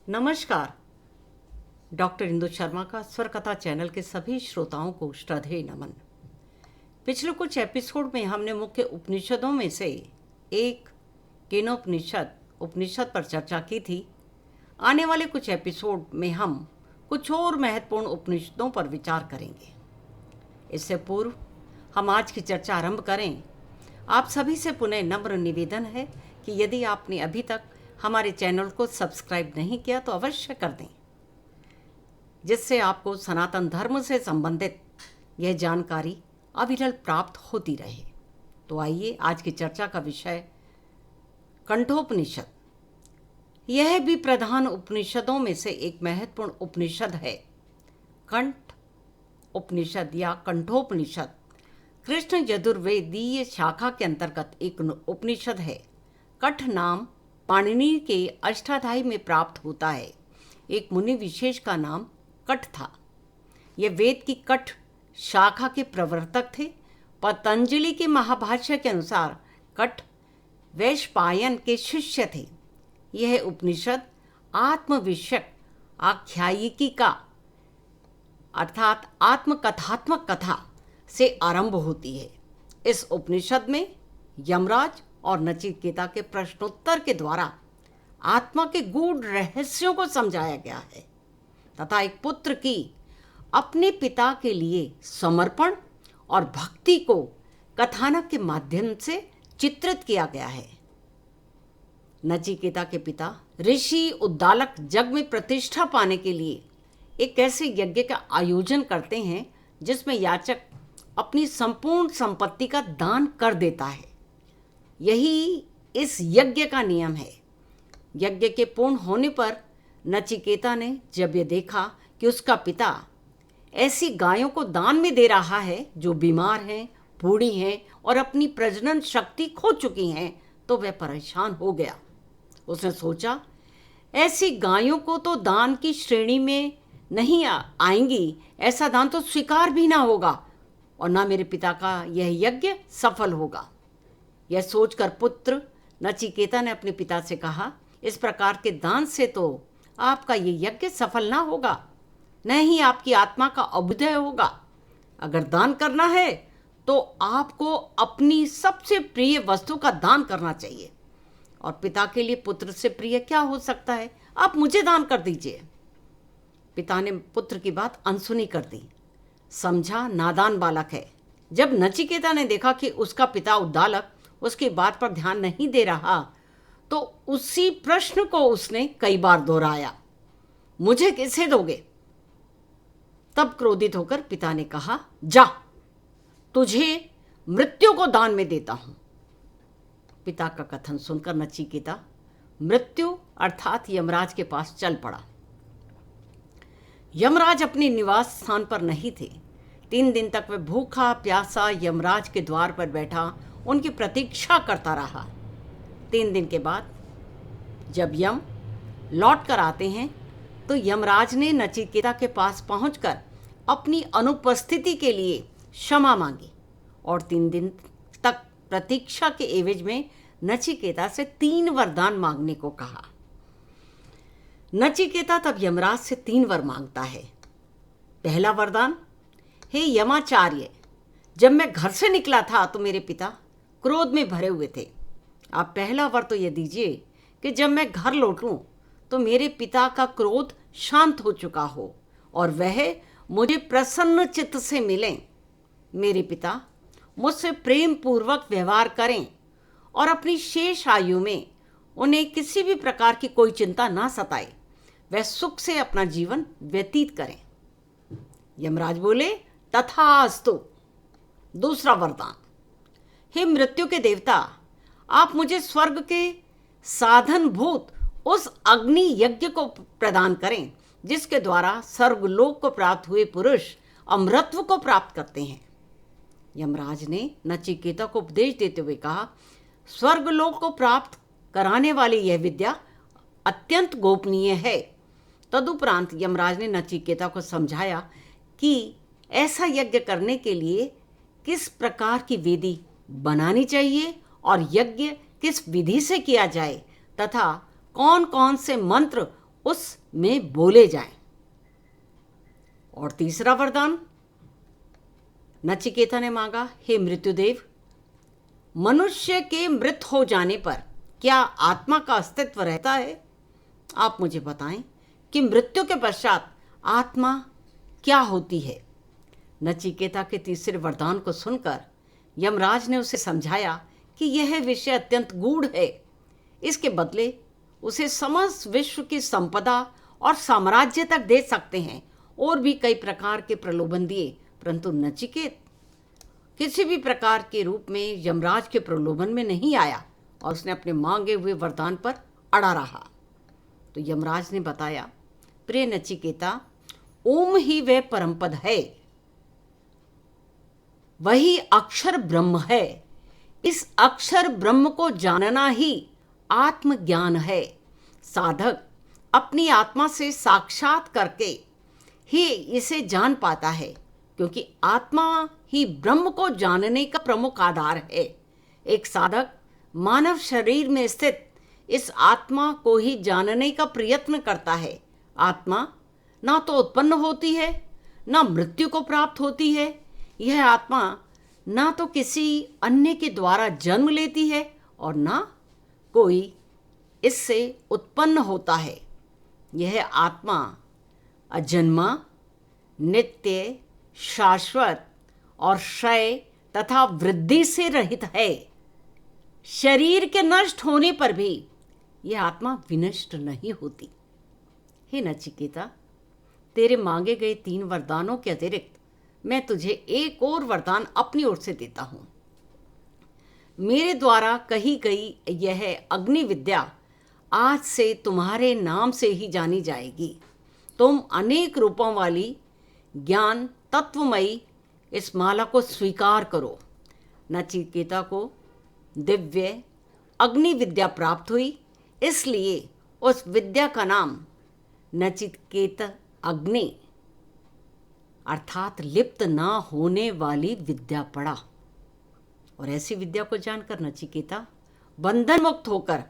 नमस्कार। डॉक्टर इंदु शर्मा का स्वर कथा चैनल के सभी श्रोताओं को श्रद्धेय नमन। पिछले कुछ एपिसोड में हमने मुख्य उपनिषदों में से एक केनोपनिषद पर चर्चा की थी। आने वाले कुछ एपिसोड में हम कुछ और महत्वपूर्ण उपनिषदों पर विचार करेंगे। इससे पूर्व हम आज की चर्चा आरंभ करें, आप सभी से पुनः नम्र निवेदन है कि यदि आपने अभी तक हमारे चैनल को सब्सक्राइब नहीं किया तो अवश्य कर दें, जिससे आपको सनातन धर्म से संबंधित यह जानकारी अविरल प्राप्त होती रहे। तो आइए, आज की चर्चा का विषय कंठोपनिषद। यह भी प्रधान उपनिषदों में से एक महत्वपूर्ण उपनिषद है। कंठ उपनिषद या कंठोपनिषद कृष्ण यजुर्वेदीय शाखा के अंतर्गत एक उपनिषद है। कंठ नाम पाणिनि के अष्टाध्यायी में प्राप्त होता है। एक मुनि विशेष का नाम कंठ था। ये वेद की कंठ शाखा के प्रवर्तक थे। पतंजलि के महाभाष्य के अनुसार कंठ वैशंपायन के शिष्य थे। यह उपनिषद आत्मविषयक आख्यायिकी का अर्थात आत्मकथात्मक कथा से आरंभ होती है। इस उपनिषद में यमराज और नचिकेता के प्रश्नोत्तर के द्वारा आत्मा के गूढ़ रहस्यों को समझाया गया है तथा एक पुत्र की अपने पिता के लिए समर्पण और भक्ति को कथानक के माध्यम से चित्रित किया गया है। नचिकेता के पिता ऋषि उद्दालक जग में प्रतिष्ठा पाने के लिए एक ऐसे यज्ञ का आयोजन करते हैं जिसमें याचक अपनी संपूर्ण संपत्ति का दान कर देता है। यही इस यज्ञ का नियम है। यज्ञ के पूर्ण होने पर नचिकेता ने जब यह देखा कि उसका पिता ऐसी गायों को दान में दे रहा है जो बीमार हैं, बूढ़ी हैं और अपनी प्रजनन शक्ति खो चुकी हैं, तो वह परेशान हो गया। उसने सोचा, ऐसी गायों को तो दान की श्रेणी में नहीं आएंगी, ऐसा दान तो स्वीकार भी ना होगा और ना मेरे पिता का यह यज्ञ सफल होगा। यह सोचकर पुत्र नचिकेता ने अपने पिता से कहा, इस प्रकार के दान से तो आपका ये यज्ञ सफल ना होगा, न ही आपकी आत्मा का अभ्युदय होगा। अगर दान करना है तो आपको अपनी सबसे प्रिय वस्तु का दान करना चाहिए। और पिता के लिए पुत्र से प्रिय क्या हो सकता है? आप मुझे दान कर दीजिए। पिता ने पुत्र की बात अनसुनी कर दी। समझा नादान बालक है। जब नचिकेता ने देखा कि उसका पिता उद्दालक उसकी बात पर ध्यान नहीं दे रहा, तो उसी प्रश्न को उसने कई बार दोहराया, मुझे किसे दोगे? तब क्रोधित होकर पिता ने कहा, जा, तुझे मृत्यु को दान में देता हूं। पिता का कथन सुनकर नचिकेता मृत्यु अर्थात यमराज के पास चल पड़ा। यमराज अपने निवास स्थान पर नहीं थे। 3 दिन तक वह भूखा प्यासा यमराज के द्वार पर बैठा उनकी प्रतीक्षा करता रहा। 3 दिन के बाद जब यम लौट कर आते हैं तो यमराज ने नचिकेता के पास पहुंचकर अपनी अनुपस्थिति के लिए क्षमा मांगी और 3 दिन तक प्रतीक्षा के एवज में नचिकेता से 3 वरदान मांगने को कहा। नचिकेता तब यमराज से 3 वर मांगता है। पहला वरदान, हे यमाचार्य, जब मैं घर से निकला था तो मेरे पिता क्रोध में भरे हुए थे। आप पहला वर तो यह दीजिए कि जब मैं घर लौटूं तो मेरे पिता का क्रोध शांत हो चुका हो और वह मुझे प्रसन्न चित्त से मिलें। मेरे पिता मुझसे प्रेम पूर्वक व्यवहार करें और अपनी शेष आयु में उन्हें किसी भी प्रकार की कोई चिंता ना सताए, वह सुख से अपना जीवन व्यतीत करें। यमराज बोले, तथास्तु। दूसरा वरदान, हे मृत्यु के देवता, आप मुझे स्वर्ग के साधनभूत उस अग्नि यज्ञ को प्रदान करें जिसके द्वारा स्वर्गलोक को प्राप्त हुए पुरुष अमरत्व को प्राप्त करते हैं। यमराज ने नचिकेता को उपदेश देते हुए कहा, स्वर्गलोक को प्राप्त कराने वाली यह विद्या अत्यंत गोपनीय है। तदुपरांत यमराज ने नचिकेता को समझाया कि ऐसा यज्ञ करने के लिए किस प्रकार की विधि बनानी चाहिए और यज्ञ किस विधि से किया जाए तथा कौन कौन से मंत्र उसमें बोले जाएं। और तीसरा वरदान नचिकेता ने मांगा, हे मृत्युदेव, मनुष्य के मृत हो जाने पर क्या आत्मा का अस्तित्व रहता है? आप मुझे बताएं कि मृत्यु के पश्चात आत्मा क्या होती है। नचिकेता के तीसरे वरदान को सुनकर यमराज ने उसे समझाया कि यह विषय अत्यंत गूढ़ है। इसके बदले उसे समस्त विश्व की संपदा और साम्राज्य तक दे सकते हैं। और भी कई प्रकार के प्रलोभन दिए, परंतु नचिकेत किसी भी प्रकार के रूप में यमराज के प्रलोभन में नहीं आया और उसने अपने मांगे हुए वरदान पर अड़ा रहा। तो यमराज ने बताया, प्रिय नचिकेता, ओम ही वह परमपद है, वही अक्षर ब्रह्म है। इस अक्षर ब्रह्म को जानना ही आत्मज्ञान है। साधक अपनी आत्मा से साक्षात करके ही इसे जान पाता है, क्योंकि आत्मा ही ब्रह्म को जानने का प्रमुख आधार है। एक साधक मानव शरीर में स्थित इस आत्मा को ही जानने का प्रयत्न करता है। आत्मा ना तो उत्पन्न होती है, ना मृत्यु को प्राप्त होती है। यह आत्मा ना तो किसी अन्य के द्वारा जन्म लेती है और ना कोई इससे उत्पन्न होता है। यह आत्मा अजन्मा, नित्य, शाश्वत और क्षय तथा वृद्धि से रहित है। शरीर के नष्ट होने पर भी यह आत्मा विनष्ट नहीं होती। हे नचिकेता, तेरे मांगे गए 3 वरदानों के अतिरिक्त मैं तुझे एक और वरदान अपनी ओर से देता हूं। मेरे द्वारा कही गई यह अग्नि विद्या आज से तुम्हारे नाम से ही जानी जाएगी। तुम अनेक रूपों वाली ज्ञान तत्वमयी इस माला को स्वीकार करो। नचिकेता को दिव्य अग्नि विद्या प्राप्त हुई, इसलिए उस विद्या का नाम नचिकेत अग्नि अर्थात लिप्त ना होने वाली विद्या पड़ा। और ऐसी विद्या को जानकर नचिकेता बंधन मुक्त होकर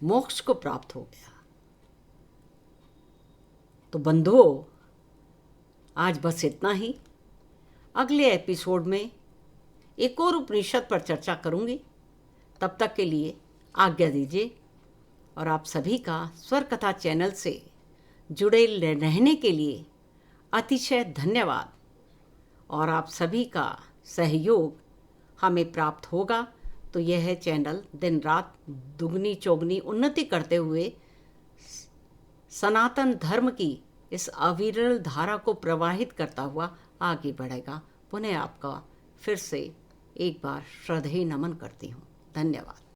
मोक्ष को प्राप्त हो गया। तो बंधुओं, आज बस इतना ही। अगले एपिसोड में एक और उपनिषद पर चर्चा करूंगी। तब तक के लिए आज्ञा दीजिए। और आप सभी का स्वर कथा चैनल से जुड़े रहने के लिए अतिशय धन्यवाद। और आप सभी का सहयोग हमें प्राप्त होगा तो यह चैनल दिन रात दुगनी चौगनी उन्नति करते हुए सनातन धर्म की इस अविरल धारा को प्रवाहित करता हुआ आगे बढ़ेगा। पुनः आपका फिर से एक बार श्रद्धेय नमन करती हूँ। धन्यवाद।